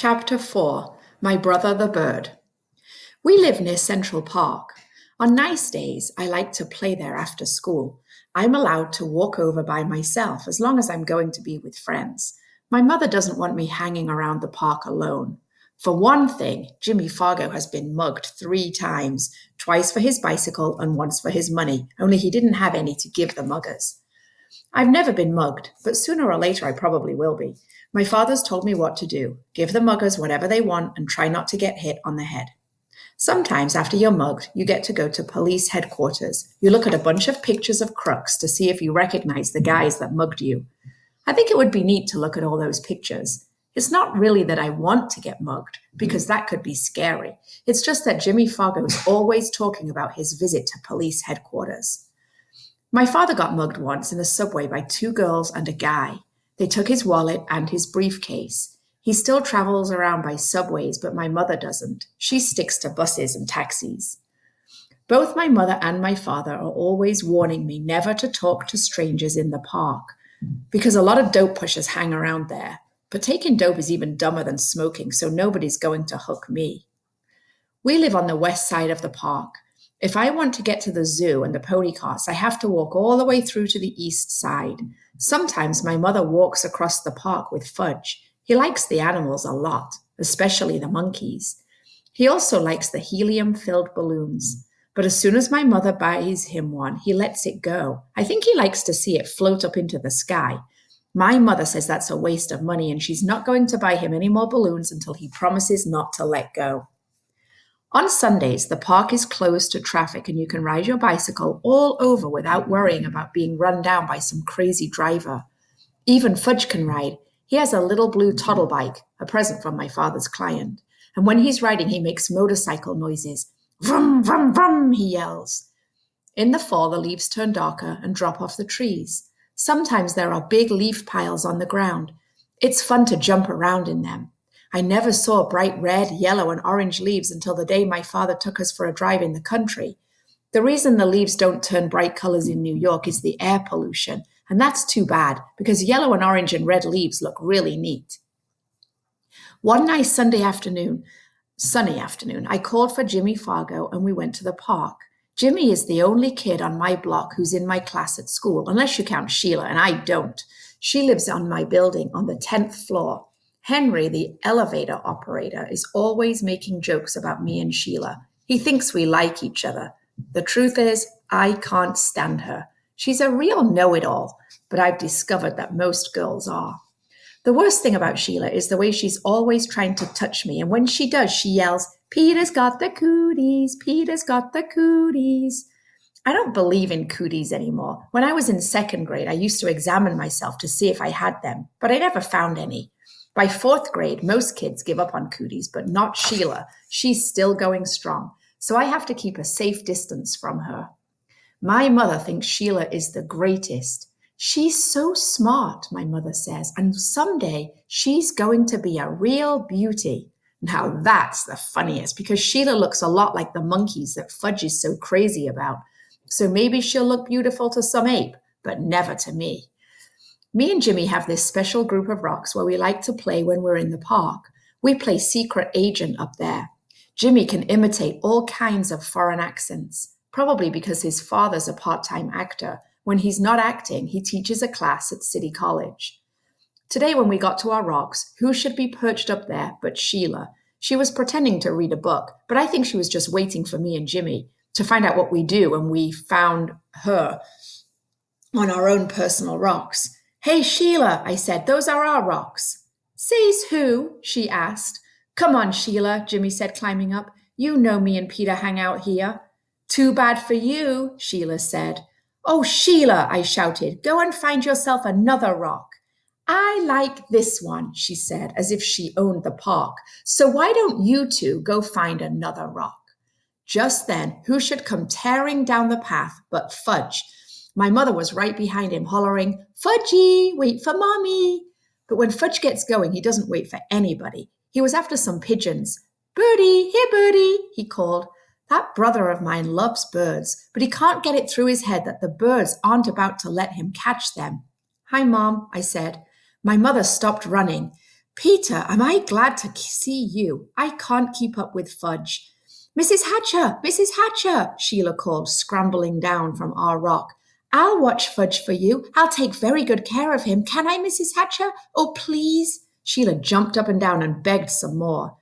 Chapter 4 My Brother the Bird. We live near Central Park. On nice days, I like to play there after school. I'm allowed to walk over by myself as long as I'm going to be with friends. My mother doesn't want me hanging around the park alone. For one thing, Jimmy Fargo has been mugged 3 times, twice for his bicycle and once for his money, only he didn't have any to give the muggers. I've never been mugged, but sooner or later I probably will be. My father's told me what to do: give the muggers whatever they want and try not to get hit on the head. Sometimes, after you're mugged, you get to go to police headquarters. You look at a bunch of pictures of crooks to see if you recognize the guys that mugged you. I think it would be neat to look at all those pictures. It's not really that I want to get mugged, because that could be scary. It's just that Jimmy Fargo is always talking about his visit to police headquarters. My father got mugged once in the subway by 2 girls and a guy. They took his wallet and his briefcase. He still travels around by subways, but my mother doesn't. She sticks to buses and taxis. Both my mother and my father are always warning me never to talk to strangers in the park, because a lot of dope pushers hang around there. But taking dope is even dumber than smoking, so nobody's going to hook me. We live on the west side of the park. If I want to get to the zoo and the pony carts, I have to walk all the way through to the east side. Sometimes my mother walks across the park with Fudge. He likes the animals a lot, especially the monkeys. He also likes the helium-filled balloons. But as soon as my mother buys him one, he lets it go. I think he likes to see it float up into the sky. My mother says that's a waste of money, and she's not going to buy him any more balloons until he promises not to let go. On Sundays, the park is closed to traffic and you can ride your bicycle all over without worrying about being run down by some crazy driver. Even Fudge can ride. He has a little blue toddle bike, a present from my father's client. And when he's riding, he makes motorcycle noises. Vroom, vroom, vroom, he yells. In the fall, the leaves turn darker and drop off the trees. Sometimes there are big leaf piles on the ground. It's fun to jump around in them. I never saw bright red, yellow, and orange leaves until the day my father took us for a drive in the country. The reason the leaves don't turn bright colors in New York is the air pollution, and that's too bad because yellow and orange and red leaves look really neat. One nice sunny afternoon, I called for Jimmy Fargo and we went to the park. Jimmy is the only kid on my block who's in my class at school, unless you count Sheila, and I don't. She lives on my building on the 10th floor. Henry, the elevator operator, is always making jokes about me and Sheila. He thinks we like each other. The truth is, I can't stand her. She's a real know-it-all, but I've discovered that most girls are. The worst thing about Sheila is the way she's always trying to touch me, and when she does, she yells, "Peter's got the cooties, Peter's got the cooties." I don't believe in cooties anymore. When I was in 2nd grade, I used to examine myself to see if I had them, but I never found any. By 4th grade, most kids give up on cooties, but not Sheila. She's still going strong, so I have to keep a safe distance from her. My mother thinks Sheila is the greatest. She's so smart, my mother says, and someday she's going to be a real beauty. Now that's the funniest, because Sheila looks a lot like the monkeys that Fudge is so crazy about. So maybe she'll look beautiful to some ape, but never to me. Me and Jimmy have this special group of rocks where we like to play when we're in the park. We play secret agent up there. Jimmy can imitate all kinds of foreign accents, probably because his father's a part-time actor. When he's not acting, he teaches a class at City College. Today, when we got to our rocks, who should be perched up there but Sheila? She was pretending to read a book, but I think she was just waiting for me and Jimmy to find out what we do when we found her on our own personal rocks. "Hey, Sheila," I said, "those are our rocks." "Says who?" she asked. "Come on, Sheila," Jimmy said, climbing up. "You know me and Peter hang out here." "Too bad for you," Sheila said. "Oh, Sheila," I shouted, "go and find yourself another rock." "I like this one," she said, as if she owned the park. "So why don't you two go find another rock?" Just then, who should come tearing down the path but Fudge. My mother was right behind him, hollering, "Fudgy, wait for Mommy." But when Fudge gets going, he doesn't wait for anybody. He was after some pigeons. "Birdie, here, Birdie," he called. That brother of mine loves birds, but he can't get it through his head that the birds aren't about to let him catch them. "Hi, Mom," I said. My mother stopped running. Peter, am I glad to see you? I can't keep up with Fudge. Mrs. Hatcher, Mrs. Hatcher, Sheila called, scrambling down from our rock. I'll watch Fudge for you. I'll take very good care of him. Can I, Mrs. Hatcher? Oh, please. Sheila jumped up and down and begged some more.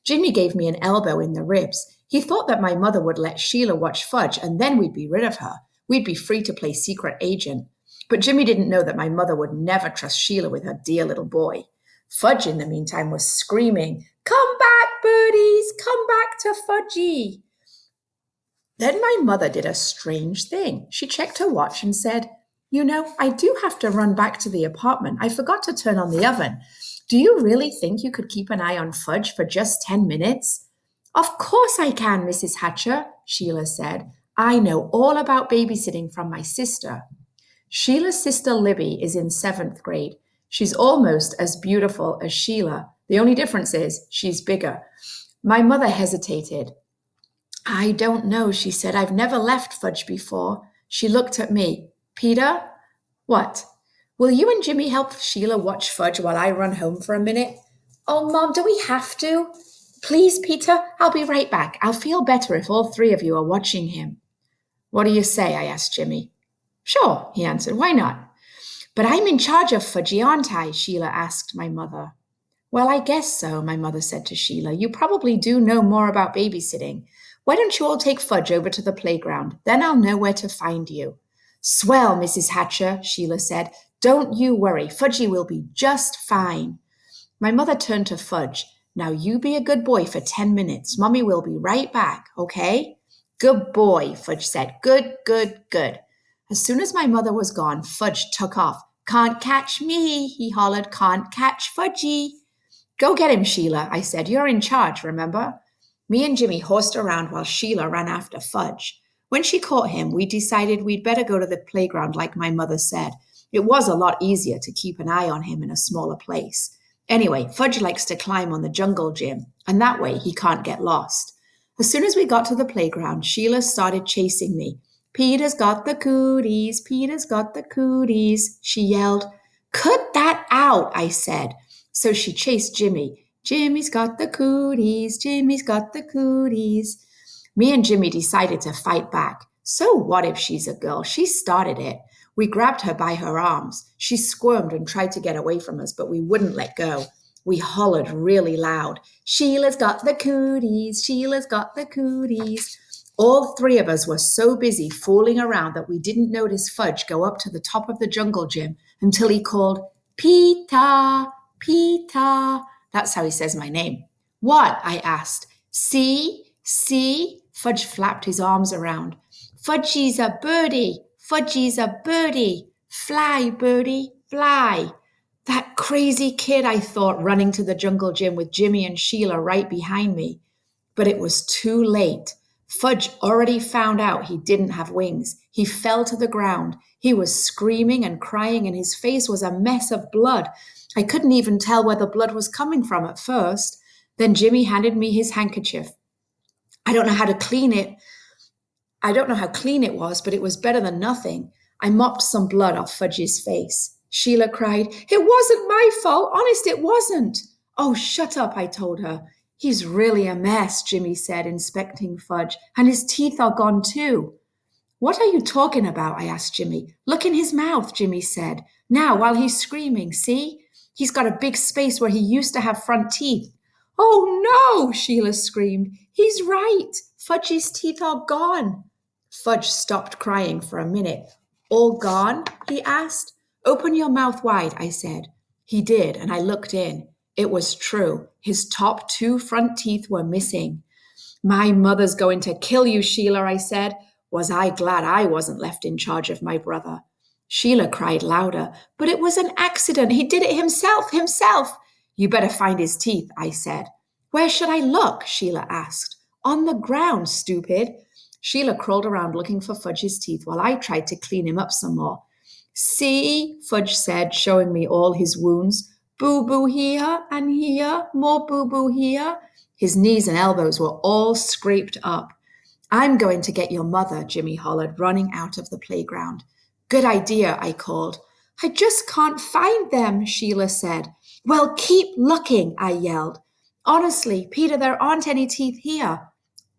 Jimmy gave me an elbow in the ribs. He thought that my mother would let Sheila watch Fudge and then we'd be rid of her. We'd be free to play secret agent. But Jimmy didn't know that my mother would never trust Sheila with her dear little boy. Fudge, in the meantime, was screaming, "Come back, birdies! Come back to Fudgy!" Then my mother did a strange thing. She checked her watch and said, I do have to run back to the apartment. I forgot to turn on the oven. Do you really think you could keep an eye on Fudge for just 10 minutes? Of course I can, Mrs. Hatcher, Sheila said. I know all about babysitting from my sister. Sheila's sister Libby is in 7th grade. She's almost as beautiful as Sheila. The only difference is she's bigger. My mother hesitated. I don't know, she said. I've never left Fudge before. She looked at me. Peter? What? Will you and Jimmy help Sheila watch Fudge while I run home for a minute? Oh, Mom, do we have to? Please, Peter, I'll be right back. I'll feel better if all 3 of you are watching him. What do you say? I asked Jimmy. Sure, he answered. Why not? But I'm in charge of Fudgy, aren't I? Sheila asked my mother. Well, I guess so, my mother said to Sheila. You probably do know more about babysitting. Why don't you all take Fudge over to the playground? Then I'll know where to find you. Swell, Mrs. Hatcher, Sheila said. Don't you worry. Fudgy will be just fine. My mother turned to Fudge. Now you be a good boy for 10 minutes. Mommy will be right back, okay? Good boy, Fudge said. Good, good, good. As soon as my mother was gone, Fudge took off. Can't catch me, he hollered. Can't catch Fudgy. Go get him, Sheila, I said. You're in charge, remember? Me and Jimmy horsed around while Sheila ran after Fudge. When she caught him, we decided we'd better go to the playground like my mother said. It was a lot easier to keep an eye on him in a smaller place. Anyway, Fudge likes to climb on the jungle gym, and that way he can't get lost. As soon as we got to the playground, Sheila started chasing me. Peter's got the cooties, Peter's got the cooties, she yelled. Cut that out, I said. So she chased Jimmy. Jimmy's got the cooties, Jimmy's got the cooties. Me and Jimmy decided to fight back. So what if she's a girl? She started it. We grabbed her by her arms. She squirmed and tried to get away from us, but we wouldn't let go. We hollered really loud. Sheila's got the cooties, Sheila's got the cooties. All 3 of us were so busy fooling around that we didn't notice Fudge go up to the top of the jungle gym until he called, Peter, Peter. That's how he says my name. What? I asked. See? Fudge flapped his arms around. Fudgy's a birdie. Fudgy's a birdie. Fly, birdie, fly. That crazy kid, I thought, running to the jungle gym with Jimmy and Sheila right behind me. But it was too late. Fudge already found out he didn't have wings. He fell to the ground. He was screaming and crying, and his face was a mess of blood. I couldn't even tell where the blood was coming from at first. Then Jimmy handed me his handkerchief. I don't know how clean it was, but it was better than nothing. I mopped some blood off Fudgy's face. Sheila cried, It wasn't my fault. Honest, it wasn't. Oh, shut up, I told her. He's really a mess, Jimmy said, inspecting Fudge, and his teeth are gone too. What are you talking about? I asked Jimmy. Look in his mouth, Jimmy said. Now, while he's screaming, see? He's got a big space where he used to have front teeth. Oh, no, Sheila screamed. He's right. Fudgy's teeth are gone. Fudge stopped crying for a minute. All gone? He asked. Open your mouth wide, I said. He did, and I looked in. It was true. His top 2 front teeth were missing. My mother's going to kill you, Sheila, I said. Was I glad I wasn't left in charge of my brother? Sheila cried louder. But it was an accident. He did it himself. You better find his teeth, I said. Where should I look? Sheila asked. On the ground, stupid. Sheila crawled around looking for Fudge's teeth while I tried to clean him up some more. See, Fudge said, showing me all his wounds. Boo-boo here and here, more boo-boo here. His knees and elbows were all scraped up. I'm going to get your mother, Jimmy hollered, running out of the playground. Good idea, I called. I just can't find them, Sheila said. Well, keep looking, I yelled. Honestly, Peter, there aren't any teeth here.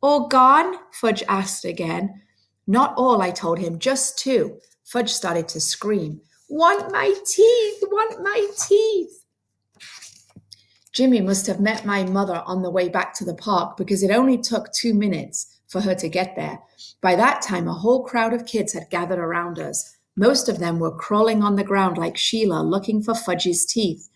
All gone? Fudge asked again. Not all, I told him, just two. Fudge started to scream. Want my teeth! Want my teeth! Jimmy must have met my mother on the way back to the park because it only took 2 minutes for her to get there. By that time, a whole crowd of kids had gathered around us. Most of them were crawling on the ground like Sheila, looking for Fudge's teeth.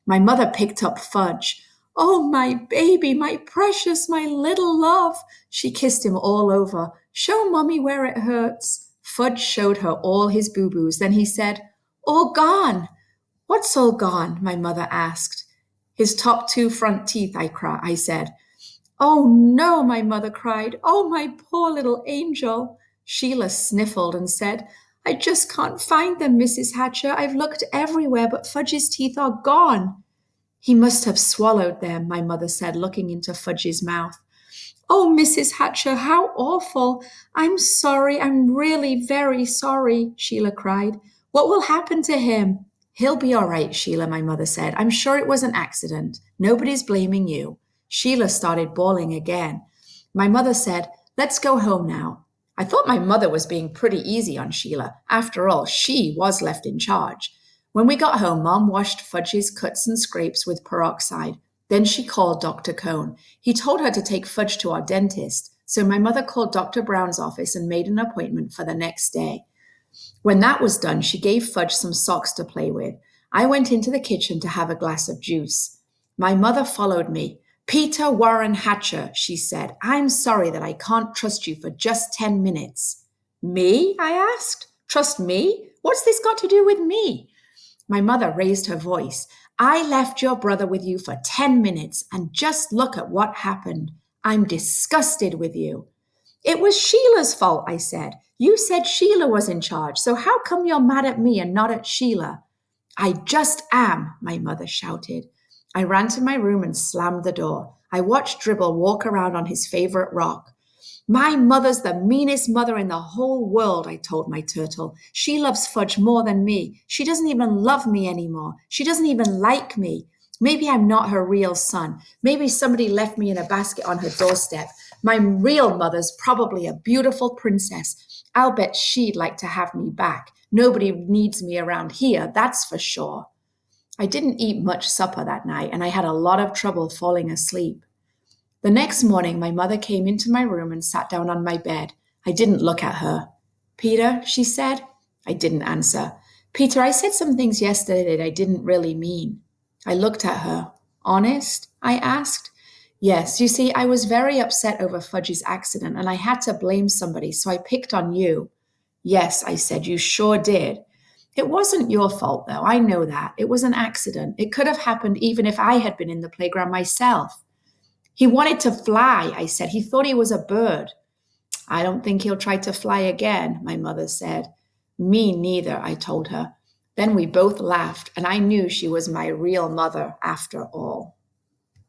My mother picked up Fudge. Oh, my baby, my precious, my little love. She kissed him all over. Show Mummy where it hurts. Fudge showed her all his boo-boos. Then he said, All gone. What's all gone? My mother asked. His top two front teeth, I said. Oh no, my mother cried. Oh, my poor little angel. Sheila sniffled and said, I just can't find them, Mrs. Hatcher. I've looked everywhere, but Fudge's teeth are gone. He must have swallowed them, my mother said, looking into Fudge's mouth. Oh, Mrs. Hatcher, how awful. I'm sorry. I'm really very sorry, Sheila cried. What will happen to him? He'll be all right, Sheila, my mother said. I'm sure it was an accident. Nobody's blaming you. Sheila started bawling again. My mother said, Let's go home now. I thought my mother was being pretty easy on Sheila. After all, she was left in charge. When we got home, Mom washed Fudge's cuts and scrapes with peroxide. Then she called Dr. Cohn. He told her to take Fudge to our dentist, so my mother called Dr. Brown's office and made an appointment for the next day. When that was done, she gave Fudge some socks to play with. I went into the kitchen to have a glass of juice. My mother followed me. Peter Warren Hatcher, she said, I'm sorry that I can't trust you for just 10 minutes. Me? I asked. Trust me? What's this got to do with me? My mother raised her voice. I left your brother with you for 10 minutes, and just look at what happened. I'm disgusted with you. It was Sheila's fault, I said. You said Sheila was in charge, so how come you're mad at me and not at Sheila? I just am, my mother shouted. I ran to my room and slammed the door. I watched Dribble walk around on his favorite rock. My mother's the meanest mother in the whole world, I told my turtle. She loves Fudge more than me. She doesn't even love me anymore. She doesn't even like me. Maybe I'm not her real son. Maybe somebody left me in a basket on her doorstep. My real mother's probably a beautiful princess. I'll bet she'd like to have me back. Nobody needs me around here, that's for sure. I didn't eat much supper that night, and I had a lot of trouble falling asleep. The next morning, my mother came into my room and sat down on my bed. I didn't look at her. Peter, she said. I didn't answer. Peter, I said some things yesterday that I didn't really mean. I looked at her. Honest? I asked. Yes, you see, I was very upset over Fudge's accident and I had to blame somebody, so I picked on you. Yes, I said, you sure did. It wasn't your fault, though. I know that. It was an accident. It could have happened even if I had been in the playground myself. He wanted to fly, I said. He thought he was a bird. I don't think he'll try to fly again, my mother said. Me neither, I told her. Then we both laughed, and I knew she was my real mother after all.